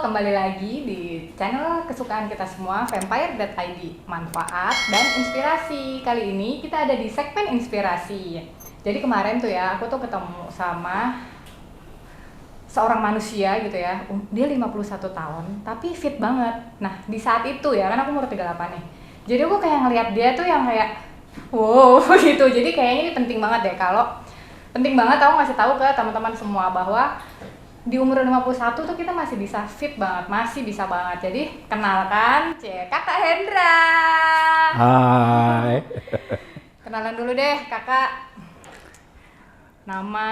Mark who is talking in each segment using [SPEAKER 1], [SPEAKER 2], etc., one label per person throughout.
[SPEAKER 1] kembali lagi di channel kesukaan kita semua, Vampire.id. Manfaat dan inspirasi. Kali ini kita ada di segmen inspirasi. Jadi kemarin tuh ya, aku tuh ketemu sama seorang manusia gitu ya. Dia 51 tahun, tapi fit banget. Nah, di saat itu ya, kan aku umur 38 nih. Jadi aku kayak ngeliat dia tuh yang kayak wow gitu. Jadi kayaknya ini penting banget deh penting banget aku ngasih tahu ke teman-teman semua bahwa di umur 51 tuh kita masih bisa fit banget, masih bisa banget. Jadi kenalkan, Kakak Hendra.
[SPEAKER 2] Hai.
[SPEAKER 1] Kenalan dulu deh Kakak. Nama,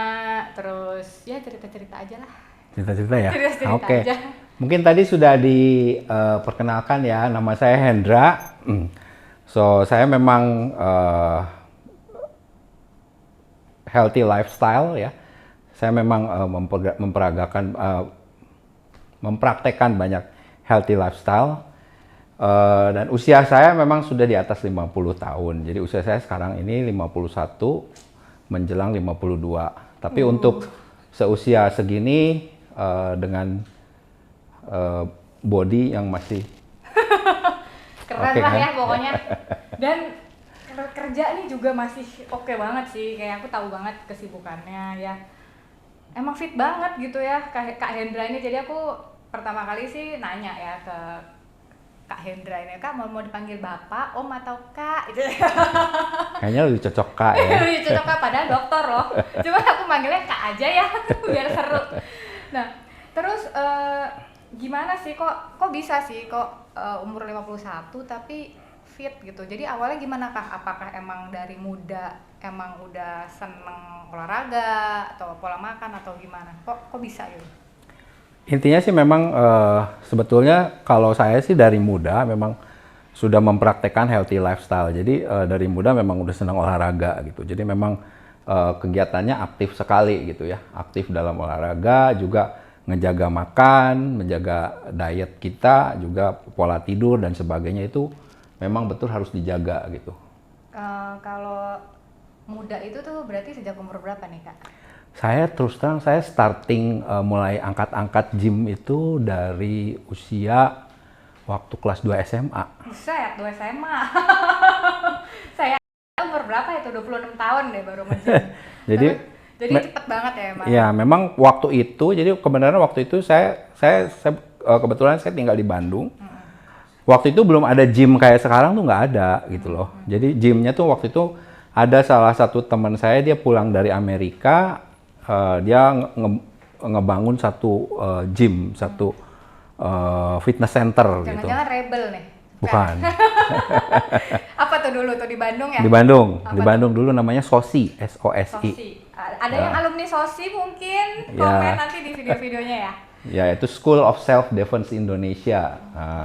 [SPEAKER 1] terus ya cerita-cerita aja lah.
[SPEAKER 2] Cerita-cerita ya?
[SPEAKER 1] Cerita-cerita
[SPEAKER 2] Oke.
[SPEAKER 1] aja.
[SPEAKER 2] Mungkin tadi sudah diperkenalkan ya, nama saya Hendra. So, saya memang healthy lifestyle ya. Saya memang mempraktekkan banyak healthy lifestyle. Dan usia saya memang sudah di atas 50 tahun. Jadi usia saya sekarang ini 51 menjelang 52. Tapi untuk seusia segini dengan body yang masih
[SPEAKER 1] keren
[SPEAKER 2] okay,
[SPEAKER 1] lah
[SPEAKER 2] kan?
[SPEAKER 1] ya pokoknya. Dan kerja nih juga masih oke banget sih. Kayak aku tahu banget kesibukannya ya. Emang fit banget gitu ya Kak Hendra ini. Jadi aku pertama kali sih nanya ya ke Kak Hendra ini, Kak mau dipanggil Bapak, Om atau Kak? Gitu.
[SPEAKER 2] Kayaknya lebih cocok Kak ya.
[SPEAKER 1] Lebih cocok Kak, padahal dokter loh. Cuma aku manggilnya Kak aja ya, biar seru. Nah, terus gimana sih kok bisa sih kok umur 51 tapi fit gitu. Jadi awalnya gimana Kak? Apakah emang dari muda emang udah seneng olahraga atau pola makan atau gimana? Kok bisa gitu?
[SPEAKER 2] Intinya sih memang sebetulnya kalau saya sih dari muda memang sudah mempraktekkan healthy lifestyle. Jadi dari muda memang udah senang olahraga gitu. Jadi memang kegiatannya aktif sekali gitu ya. Aktif dalam olahraga, juga ngejaga makan, menjaga diet kita, juga pola tidur dan sebagainya itu memang betul harus dijaga gitu.
[SPEAKER 1] Kalau muda itu tuh berarti sejak umur berapa nih Kak?
[SPEAKER 2] Saya terus terang saya starting mulai angkat-angkat gym itu dari usia waktu kelas 2 SMA.
[SPEAKER 1] Buset, 2 SMA. Saya umur berapa itu? 26 tahun deh baru nge-gym. Jadi cepet banget ya emang.
[SPEAKER 2] Ya, memang waktu itu, jadi kebenaran waktu itu saya kebetulan saya tinggal di Bandung. Waktu itu belum ada gym kayak sekarang tuh nggak ada gitu loh. Jadi gymnya tuh waktu itu ada salah satu teman saya, dia pulang dari Amerika, dia ngebangun satu gym, satu fitness center.
[SPEAKER 1] Jangan-jangan
[SPEAKER 2] gitu.
[SPEAKER 1] rebel nih?
[SPEAKER 2] Bukan.
[SPEAKER 1] Apa tuh dulu tuh di Bandung ya?
[SPEAKER 2] Di Bandung.
[SPEAKER 1] Apa
[SPEAKER 2] di Bandung dulu namanya SOSI, SOSI.
[SPEAKER 1] SOSI. Ada yang alumni SOSI mungkin komen nanti di video-videonya ya?
[SPEAKER 2] Ya, itu School of Self Defense Indonesia.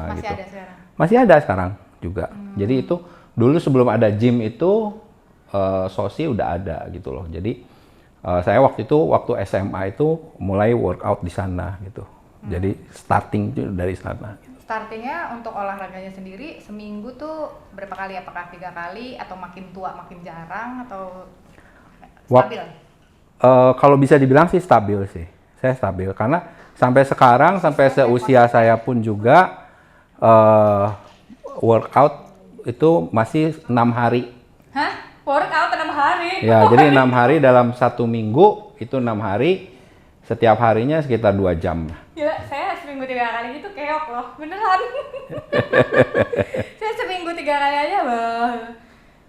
[SPEAKER 1] Masih
[SPEAKER 2] gitu.
[SPEAKER 1] ada sekarang?
[SPEAKER 2] Masih ada sekarang juga. Jadi itu dulu sebelum ada gym itu SOSI udah ada gitu loh. Jadi saya waktu SMA itu mulai workout di sana gitu. Jadi starting dari sana.
[SPEAKER 1] Startingnya untuk olahraganya sendiri seminggu tuh berapa kali? Apakah 3 kali atau makin tua makin jarang atau stabil?
[SPEAKER 2] Kalau bisa dibilang sih stabil sih. Saya stabil karena sampai sekarang, sampai seusia saya pun juga workout itu masih 6 hari.
[SPEAKER 1] Hah? Workout 6 hari?
[SPEAKER 2] Ya, jadi 6 hari dalam 1 minggu, itu 6 hari, setiap harinya sekitar 2 jam.
[SPEAKER 1] Gila, saya seminggu 3 kali gitu keok loh, beneran. Saya seminggu 3 kali aja loh.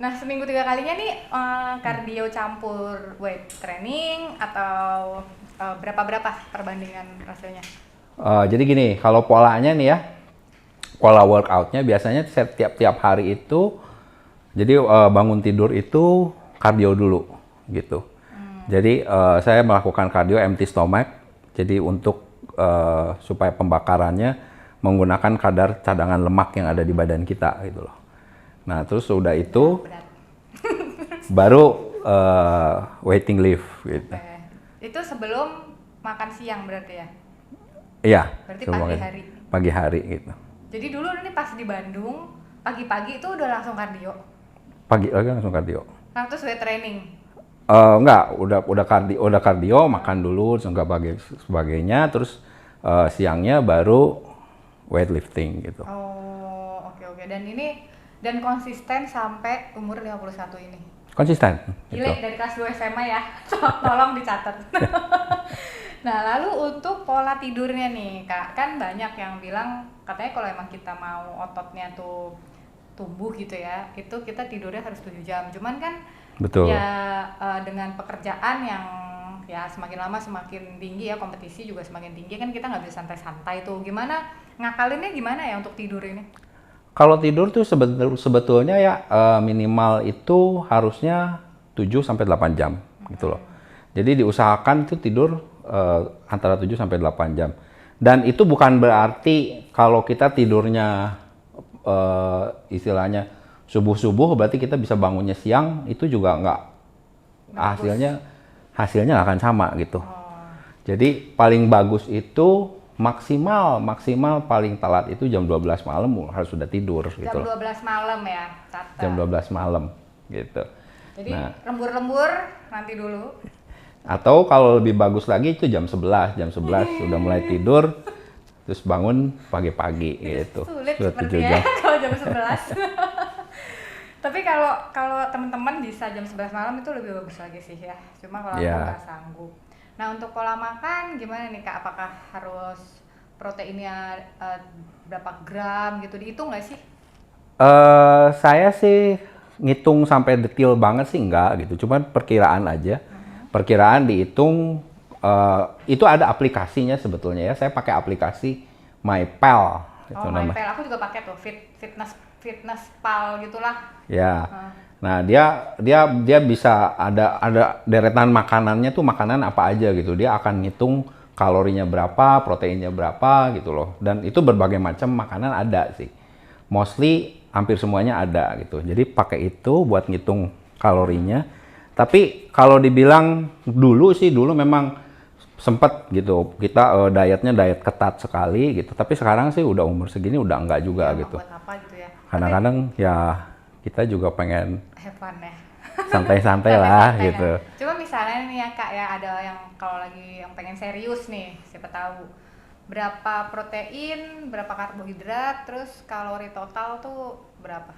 [SPEAKER 1] Nah, seminggu 3 kalinya nih kardio campur weight training atau berapa perbandingan hasilnya?
[SPEAKER 2] Jadi gini, kalau polanya nih ya, pola workoutnya biasanya tiap hari itu, jadi bangun tidur itu kardio dulu gitu. Jadi saya melakukan kardio empty stomach, jadi untuk supaya pembakarannya menggunakan kadar cadangan lemak yang ada di badan kita gitu loh. Nah, terus udah itu baru weighting lift gitu.
[SPEAKER 1] Okay. Itu sebelum makan siang berarti ya?
[SPEAKER 2] Iya.
[SPEAKER 1] Berarti pagi hari?
[SPEAKER 2] Pagi hari gitu.
[SPEAKER 1] Jadi dulu nih pas di Bandung, pagi-pagi itu udah langsung kardio?
[SPEAKER 2] Pagi lagi langsung kardio.
[SPEAKER 1] Nah, terus weight training?
[SPEAKER 2] Enggak, udah kardio, makan dulu, sebagainya, terus siangnya baru weightlifting gitu.
[SPEAKER 1] Oh, oke. Dan konsisten sampai umur 51 ini.
[SPEAKER 2] Konsisten.
[SPEAKER 1] Gile,
[SPEAKER 2] Gitu.
[SPEAKER 1] dari kelas 2 SMA ya. Tolong dicatat. Nah, lalu untuk pola tidurnya nih, Kak. Kan banyak yang bilang katanya kalau emang kita mau ototnya tuh tumbuh gitu ya, itu kita tidurnya harus 7 jam. Cuman kan
[SPEAKER 2] Betul.
[SPEAKER 1] ya dengan pekerjaan yang ya semakin lama semakin tinggi ya, kompetisi juga semakin tinggi kan, kita nggak bisa santai-santai tuh. Gimana ngakalinnya gimana ya untuk tidur ini?
[SPEAKER 2] Kalau tidur tuh sebetulnya ya minimal itu harusnya 7 sampai 8 jam gitu loh. Jadi diusahakan tuh tidur antara 7 sampai 8 jam. Dan itu bukan berarti kalau kita tidurnya istilahnya subuh-subuh berarti kita bisa bangunnya siang, itu juga nggak, hasilnya nggak akan sama gitu. Jadi paling bagus itu maksimal paling telat itu jam 12 malam harus sudah tidur gitu.
[SPEAKER 1] Jam 12 malam ya, catat.
[SPEAKER 2] Jam 12 malam gitu.
[SPEAKER 1] Jadi lembur-lembur nanti dulu.
[SPEAKER 2] Atau kalau lebih bagus lagi itu jam 11 sudah mulai tidur terus bangun pagi-pagi gitu.
[SPEAKER 1] Sulit
[SPEAKER 2] Sudah 7
[SPEAKER 1] sepertinya
[SPEAKER 2] jam.
[SPEAKER 1] kalau jam 11. Tapi kalau teman-teman bisa jam 11 malam itu lebih bagus lagi sih ya. Cuma kalau aku nggak sanggup. Nah, untuk pola makan gimana nih Kak? Apakah harus proteinnya berapa gram gitu, dihitung nggak sih?
[SPEAKER 2] Saya sih ngitung sampai detail banget sih enggak gitu. Cuman perkiraan aja. Perkiraan dihitung, itu ada aplikasinya sebetulnya ya. Saya pakai aplikasi MyPal. Itu namanya.
[SPEAKER 1] MyPal, aku juga pakai tuh fitness pal gitulah.
[SPEAKER 2] Ya. Nah, dia bisa ada deretan makanannya tuh makanan apa aja gitu. Dia akan ngitung kalorinya berapa, proteinnya berapa gitu loh. Dan itu berbagai macam makanan ada sih. Mostly hampir semuanya ada gitu. Jadi pakai itu buat ngitung kalorinya. Tapi kalau dibilang dulu memang sempet gitu. Kita diet ketat sekali gitu. Tapi sekarang sih udah umur segini udah enggak juga
[SPEAKER 1] ya,
[SPEAKER 2] gitu.
[SPEAKER 1] Buat apa gitu ya.
[SPEAKER 2] Kadang-kadang ya kita juga pengen
[SPEAKER 1] have fun ya.
[SPEAKER 2] santai-santai lah gitu.
[SPEAKER 1] Cuma misalnya nih ya Kak ya, ada yang kalau lagi yang pengen serius nih, siapa tahu berapa protein, berapa karbohidrat, terus kalori total tuh berapa?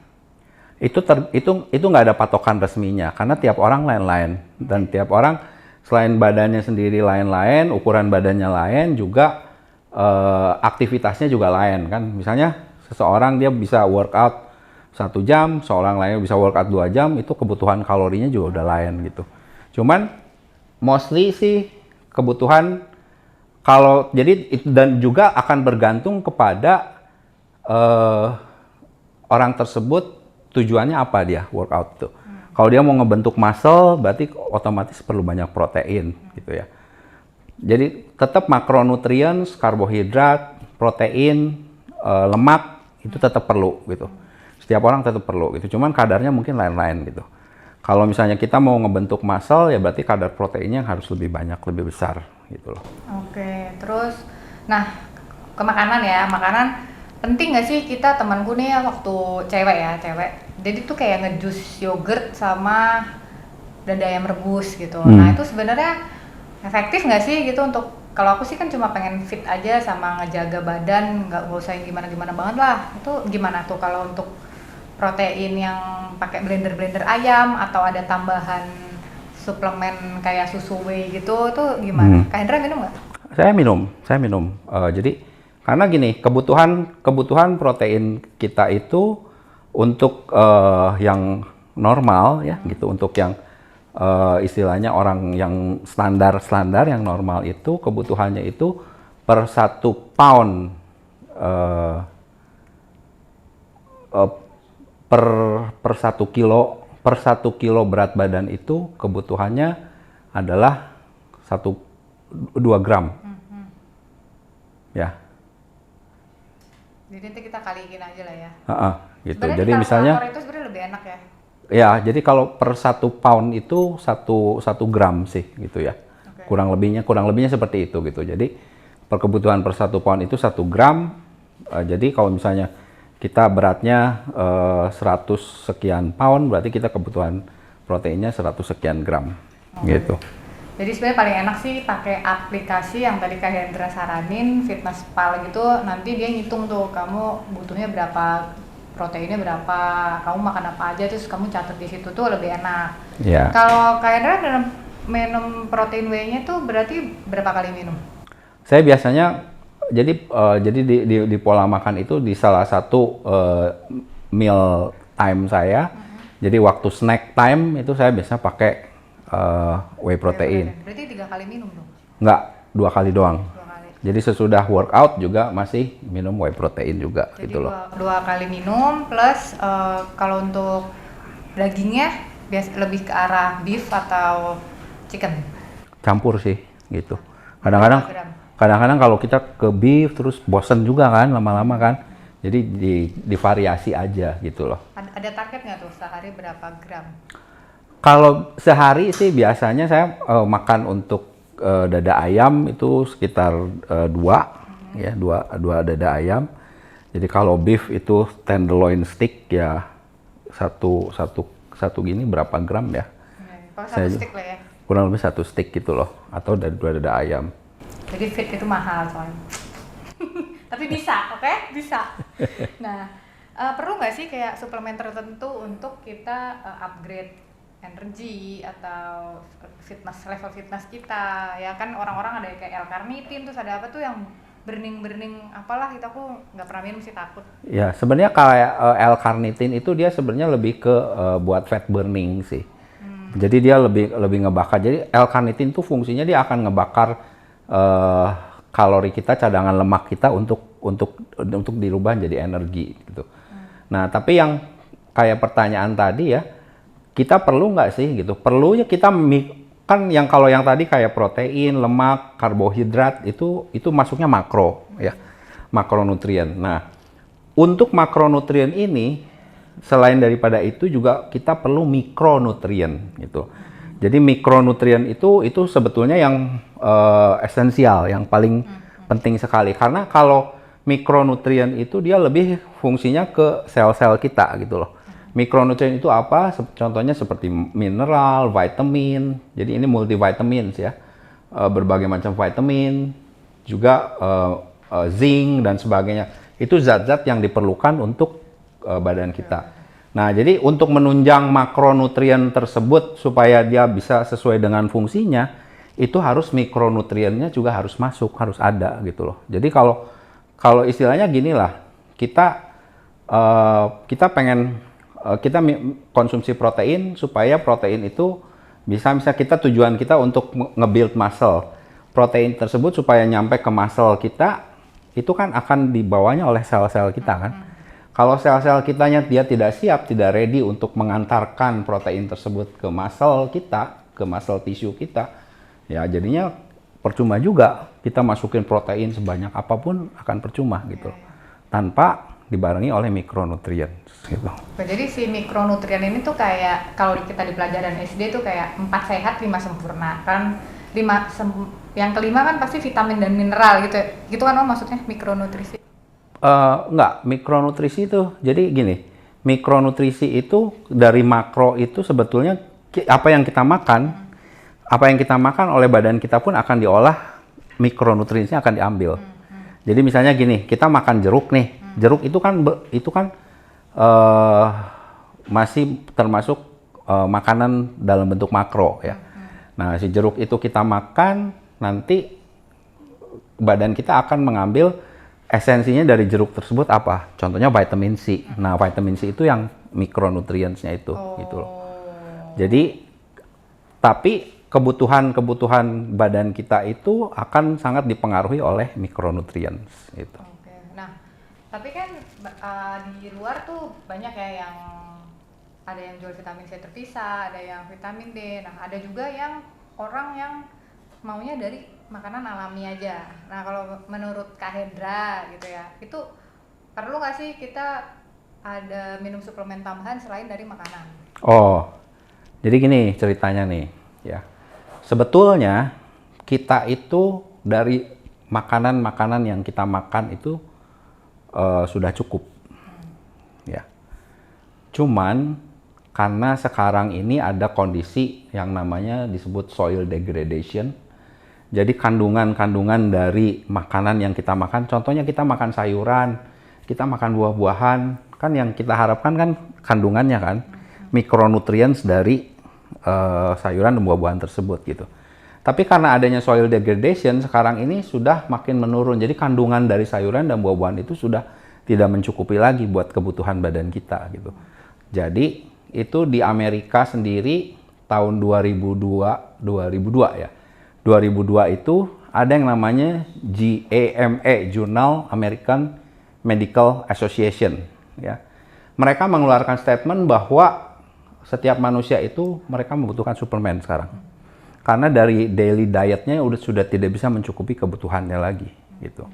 [SPEAKER 2] Itu nggak ada patokan resminya karena tiap orang lain-lain dan tiap orang selain badannya sendiri lain-lain, ukuran badannya lain, juga aktivitasnya juga lain kan. Misalnya seseorang dia bisa workout 1 jam, seorang lain bisa workout 2 jam, itu kebutuhan kalorinya juga udah lain gitu. Cuman mostly sih kebutuhan kalau jadi dan juga akan bergantung kepada orang tersebut tujuannya apa dia workout tuh. Kalau dia mau ngebentuk muscle berarti otomatis perlu banyak protein gitu ya. Jadi tetap makronutrients, karbohidrat, protein, lemak itu tetap perlu gitu. Setiap orang tetap perlu gitu, cuman kadarnya mungkin lain-lain gitu. Kalau misalnya kita mau ngebentuk muscle ya berarti kadar proteinnya harus lebih banyak, lebih besar gitu loh.
[SPEAKER 1] Oke, terus nah ke makanan ya, makanan penting nggak sih? Kita temanku nih ya, waktu cewek, jadi tuh kayak ngejus yogurt sama dada ayam rebus gitu. Nah itu sebenarnya efektif nggak sih gitu untuk, kalau aku sih kan cuma pengen fit aja sama ngejaga badan, nggak usah yang gimana-gimana banget lah. Itu gimana tuh kalau untuk protein yang pakai blender ayam atau ada tambahan suplemen kayak susu whey gitu tuh gimana? Kak Hendra minum nggak?
[SPEAKER 2] Saya minum. Jadi karena gini, kebutuhan protein kita itu untuk yang normal ya gitu, untuk yang istilahnya orang yang standar yang normal itu kebutuhannya itu per 1 pound per 1 kilo berat badan itu kebutuhannya adalah 2 gram. Ya.
[SPEAKER 1] Jadi nanti kita kaliin aja lah ya.
[SPEAKER 2] Gitu.
[SPEAKER 1] Sebenarnya
[SPEAKER 2] Jadi
[SPEAKER 1] di
[SPEAKER 2] misalnya
[SPEAKER 1] kalkulator itu sebenarnya lebih enak ya.
[SPEAKER 2] Ya, jadi kalau per 1 pound itu 1 gram sih gitu ya. Okay. Kurang lebihnya seperti itu gitu. Jadi per kebutuhan per 1 pound itu 1 gram. Jadi kalau misalnya kita beratnya 100 sekian pound, berarti kita kebutuhan proteinnya 100 sekian gram gitu.
[SPEAKER 1] Jadi sebenarnya paling enak sih pakai aplikasi yang tadi Kak Hendra saranin, Fitnesspal gitu. Nanti dia ngitung tuh kamu butuhnya berapa, proteinnya berapa, kamu makan apa aja, terus kamu catat di situ tuh lebih enak.
[SPEAKER 2] Ya.
[SPEAKER 1] Kalau Kak Hendra dalam minum protein whey-nya tuh berarti berapa kali minum?
[SPEAKER 2] Saya biasanya jadi di pola makan itu di salah satu meal time saya. Jadi waktu snack time itu saya biasanya pakai whey protein.
[SPEAKER 1] Berarti 3 kali minum dong?
[SPEAKER 2] Nggak, 2 kali doang.
[SPEAKER 1] 2 kali.
[SPEAKER 2] Jadi sesudah workout juga masih minum whey protein juga.
[SPEAKER 1] Jadi
[SPEAKER 2] gitu loh.
[SPEAKER 1] 2 kali minum plus kalau untuk dagingnya lebih ke arah beef atau chicken?
[SPEAKER 2] Campur sih gitu.
[SPEAKER 1] Berapa gram?
[SPEAKER 2] Kadang-kadang kalau kita ke beef terus bosen juga kan lama-lama kan. Jadi divariasi aja gitu loh.
[SPEAKER 1] Ada target nggak tuh sehari berapa gram?
[SPEAKER 2] Kalau sehari sih biasanya saya makan untuk dada ayam itu sekitar 2 ya, 2 dada ayam. Jadi kalau beef itu tenderloin stick ya satu gini berapa gram ya?
[SPEAKER 1] Kalau 1 stick lah ya.
[SPEAKER 2] Kurang lebih 1 stick gitu loh, atau dari 2 dada ayam.
[SPEAKER 1] Jadi fit itu mahal soalnya. Tapi bisa, oke? Bisa. Nah, perlu nggak sih kayak suplemen tertentu untuk kita upgrade energi atau level fitness kita? Ya kan orang-orang ada kayak L-carnitin, terus ada apa tuh yang burning apalah, itu aku nggak pernah minum sih, takut.
[SPEAKER 2] Ya, sebenarnya kayak L-carnitin itu dia sebenarnya lebih ke buat fat burning sih. Jadi dia lebih ngebakar. Jadi L-carnitin tuh fungsinya dia akan ngebakar kalori kita, cadangan lemak kita untuk dirubah jadi energi gitu. Nah, tapi yang kayak pertanyaan tadi ya, kita perlu nggak sih gitu? Perlunya kita kan kalau yang tadi kayak protein, lemak, karbohidrat itu masuknya makro ya, makronutrien. Nah, untuk makronutrien ini selain daripada itu juga kita perlu mikronutrien gitu. Jadi mikronutrien itu sebetulnya yang esensial, yang paling penting sekali, karena kalau mikronutrien itu dia lebih fungsinya ke sel-sel kita gitu loh. Mikronutrien itu apa? Contohnya seperti mineral, vitamin. Jadi ini multivitamin ya, berbagai macam vitamin, juga zinc dan sebagainya. Itu zat-zat yang diperlukan untuk badan kita. Nah, jadi untuk menunjang makronutrien tersebut supaya dia bisa sesuai dengan fungsinya, itu harus mikronutriennya juga harus masuk, harus ada gitu loh. Jadi kalau istilahnya gini lah, kita pengen kita konsumsi protein supaya protein itu bisa kita tujuan kita untuk nge-build muscle. Protein tersebut supaya nyampe ke muscle kita itu kan akan dibawanya oleh sel-sel kita kan. Kalau sel-sel kitanya dia tidak siap, tidak ready untuk mengantarkan protein tersebut ke muscle kita, ke muscle tissue kita, ya jadinya percuma juga kita masukin protein sebanyak apapun, akan percuma gitu, tanpa dibarengi oleh mikronutrien gitu.
[SPEAKER 1] Jadi si mikronutrien ini tuh kayak kalau kita di pelajaran SD tuh kayak 4 sehat 5 sempurna kan, yang kelima kan pasti vitamin dan mineral gitu kan maksudnya mikronutrisi.
[SPEAKER 2] Enggak, mikronutrisi itu jadi gini, mikronutrisi itu dari makro itu sebetulnya apa yang kita makan oleh badan kita pun akan diolah, mikronutriennya akan diambil. Jadi misalnya gini, kita makan jeruk nih, jeruk itu kan masih termasuk makanan dalam bentuk makro ya. Nah, si jeruk itu kita makan, nanti badan kita akan mengambil esensinya dari jeruk tersebut apa? Contohnya vitamin C. Nah, vitamin C itu yang mikronutriensnya itu, gitu loh. Jadi, tapi kebutuhan badan kita itu akan sangat dipengaruhi oleh mikronutriens itu.
[SPEAKER 1] Oke. Nah, tapi kan di luar tuh banyak ya yang ada yang jual vitamin C terpisah, ada yang vitamin D. Nah, ada juga yang orang yang maunya dari makanan alami aja. Nah, kalau menurut Kak Hendra gitu ya, itu perlu nggak sih kita ada minum suplemen tambahan selain dari makanan?
[SPEAKER 2] Oh, jadi gini ceritanya nih, ya. Sebetulnya kita itu dari makanan-makanan yang kita makan itu sudah cukup, ya. Cuman karena sekarang ini ada kondisi yang namanya disebut soil degradation. Jadi kandungan-kandungan dari makanan yang kita makan, contohnya kita makan sayuran, kita makan buah-buahan, kan yang kita harapkan kan kandungannya kan, mikronutrients dari sayuran dan buah-buahan tersebut gitu. Tapi karena adanya soil degradation, sekarang ini sudah makin menurun. Jadi kandungan dari sayuran dan buah-buahan itu sudah tidak mencukupi lagi buat kebutuhan badan kita gitu. Jadi itu di Amerika sendiri tahun 2002 ya. 2002 itu ada yang namanya JAMA, Journal American Medical Association ya. Mereka mengeluarkan statement bahwa setiap manusia itu mereka membutuhkan suplemen sekarang. Karena dari daily dietnya sudah tidak bisa mencukupi kebutuhannya lagi gitu.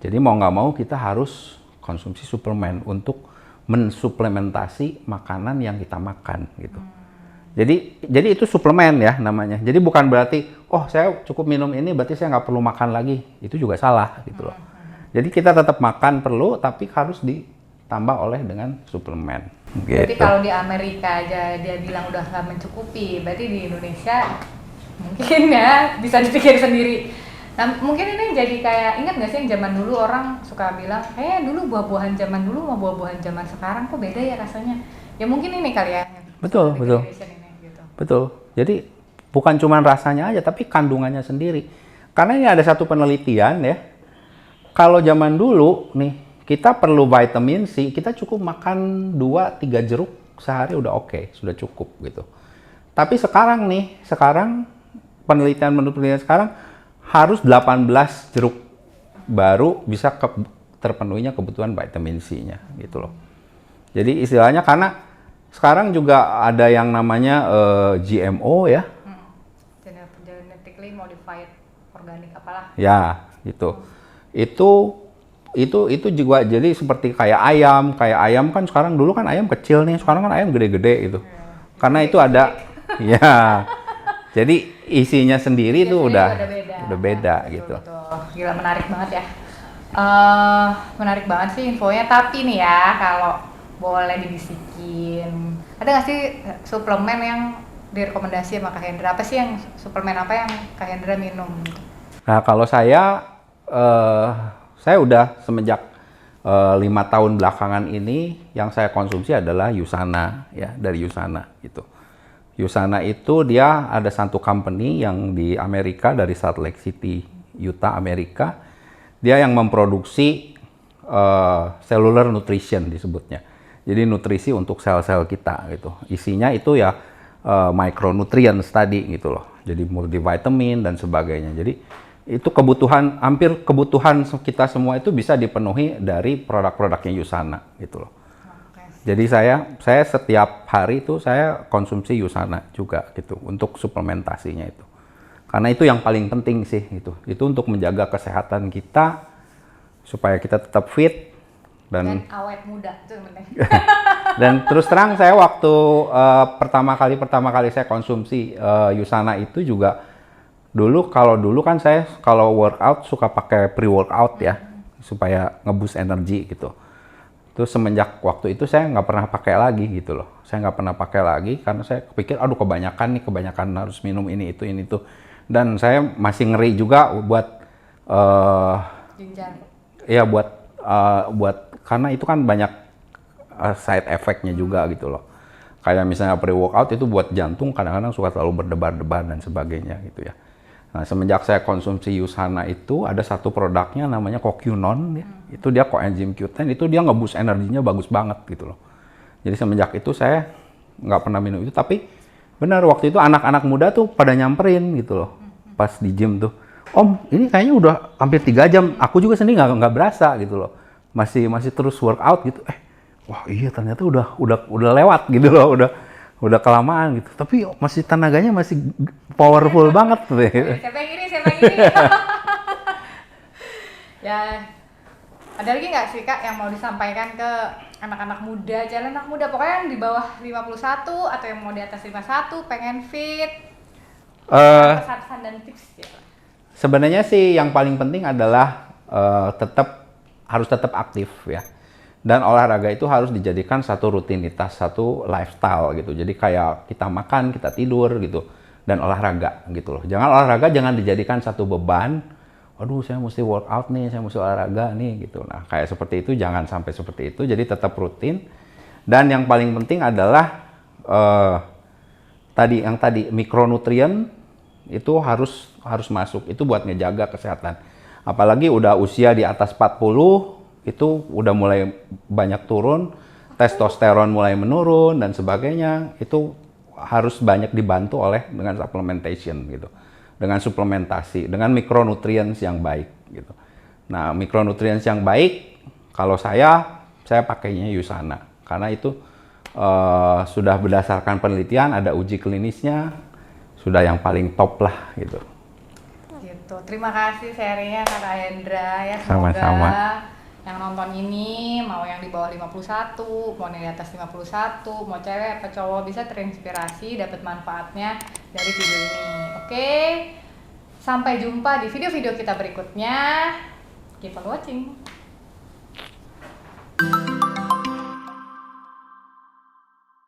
[SPEAKER 2] Jadi mau nggak mau kita harus konsumsi suplemen untuk mensuplementasi makanan yang kita makan gitu. Jadi itu suplemen ya namanya. Jadi bukan berarti oh saya cukup minum ini berarti saya nggak perlu makan lagi. Itu juga salah gitu loh. Jadi kita tetap makan perlu tapi harus ditambah oleh dengan suplemen.
[SPEAKER 1] Berarti
[SPEAKER 2] Gitu.
[SPEAKER 1] kalau di Amerika aja dia bilang udah nggak mencukupi, berarti di Indonesia mungkin ya bisa dipikir sendiri. Nah, mungkin ini jadi kayak, ingat nggak sih yang zaman dulu orang suka bilang, dulu buah-buahan zaman dulu sama buah-buahan zaman sekarang kok beda ya rasanya. Ya mungkin ini kali ya.
[SPEAKER 2] Betul.
[SPEAKER 1] Ini, gitu.
[SPEAKER 2] Betul. Jadi bukan cuma rasanya aja, tapi kandungannya sendiri. Karena ini ada satu penelitian ya. Kalau zaman dulu nih, kita perlu vitamin C, kita cukup makan 2-3 jeruk sehari udah oke, sudah cukup gitu. Tapi sekarang penelitian sekarang harus 18 jeruk baru bisa terpenuhinya kebutuhan vitamin C-nya gitu loh. Jadi istilahnya karena sekarang juga ada yang namanya GMO ya.
[SPEAKER 1] Genetically modified organic apalah.
[SPEAKER 2] Ya, gitu. Itu juga jadi seperti kayak ayam kan sekarang dulu kan ayam kecil nih, sekarang kan ayam gede-gede gitu. Karena itu ada ya. Jadi isinya sendiri itu udah beda
[SPEAKER 1] betul,
[SPEAKER 2] gitu.
[SPEAKER 1] Betul. Gila menarik banget ya. Menarik banget sih infonya. Tapi nih ya kalau boleh dibisikin, ada nggak sih suplemen yang direkomendasi sama Kak Hendra? Apa sih suplemen apa yang Kak Hendra minum?
[SPEAKER 2] Nah kalau saya udah semenjak 5 tahun belakangan ini yang saya konsumsi adalah USANA ya, dari USANA gitu. USANA itu dia ada satu company yang di Amerika, dari Salt Lake City, Utah, Amerika. Dia yang memproduksi cellular nutrition disebutnya. Jadi nutrisi untuk sel-sel kita gitu. Isinya itu ya micronutrients tadi gitu loh. Jadi multivitamin dan sebagainya. Jadi itu hampir kebutuhan kita semua itu bisa dipenuhi dari produk-produknya USANA gitu loh. Jadi saya setiap hari itu saya konsumsi USANA juga gitu untuk suplementasinya itu. Karena itu yang paling penting sih gitu. Itu untuk menjaga kesehatan kita supaya kita tetap fit dan
[SPEAKER 1] awet muda itu yang penting.
[SPEAKER 2] Dan terus terang saya waktu pertama kali saya konsumsi USANA itu juga dulu kan saya kalau workout suka pakai pre-workout ya supaya ngeboost energi gitu. Terus semenjak waktu itu saya nggak pernah pakai lagi gitu loh. Saya nggak pernah pakai lagi karena saya pikir aduh kebanyakan harus minum ini itu. Dan saya masih ngeri juga buat
[SPEAKER 1] Ginjal.
[SPEAKER 2] ya buat karena itu kan banyak side effect-nya juga gitu loh. Kayak misalnya pre-workout itu buat jantung kadang-kadang suka terlalu berdebar-debar dan sebagainya gitu ya. Nah, semenjak saya konsumsi USANA itu ada satu produknya namanya CoQ10 ya. Itu dia coenzim Q10, itu dia nge-boost energinya bagus banget gitu loh. Jadi semenjak itu saya nggak pernah minum itu, tapi benar waktu itu anak-anak muda tuh pada nyamperin gitu loh. Pas di gym tuh, "Om, ini kayaknya udah hampir 3 jam." Aku juga sendiri nggak berasa gitu loh. Masih terus workout gitu. Wah, iya ternyata udah lewat gitu loh, udah kelamaan gitu, tapi masih tenaganya masih powerful banget tuh.
[SPEAKER 1] Siapa yang ini? Ya, ada lagi nggak sih Kak yang mau disampaikan ke anak-anak muda, anak muda pokoknya yang di bawah 51 atau yang mau di atas 51 pengen fit, pesan-pesan dan tips ya?
[SPEAKER 2] Sebenarnya sih yang paling penting adalah harus tetap aktif ya. Dan olahraga itu harus dijadikan satu rutinitas, satu lifestyle gitu. Jadi kayak kita makan, kita tidur gitu, dan olahraga gitu loh. Jangan olahraga jangan dijadikan satu beban. Aduh, saya mesti workout nih, saya mesti olahraga nih gitu. Nah, kayak seperti itu jangan sampai seperti itu. Jadi tetap rutin. Dan yang paling penting adalah tadi mikronutrien itu harus masuk. Itu buat ngejaga kesehatan. Apalagi udah usia di atas 40 itu udah mulai banyak turun, testosteron mulai menurun dan sebagainya. Itu harus banyak dibantu dengan supplementation gitu. Dengan suplementasi, dengan micronutrients yang baik gitu. Nah, micronutrients yang baik kalau saya pakainya Usana karena itu sudah berdasarkan penelitian, ada uji klinisnya, sudah yang paling top lah gitu.
[SPEAKER 1] Gitu. Terima kasih sharingnya Kak Hendra ya.
[SPEAKER 2] Sama-sama.
[SPEAKER 1] Semoga yang nonton ini mau yang di bawah 51, mau yang di atas 51, mau cewek apa cowok bisa terinspirasi, dapat manfaatnya dari video ini. Oke. Sampai jumpa di video-video kita berikutnya. Keep on watching.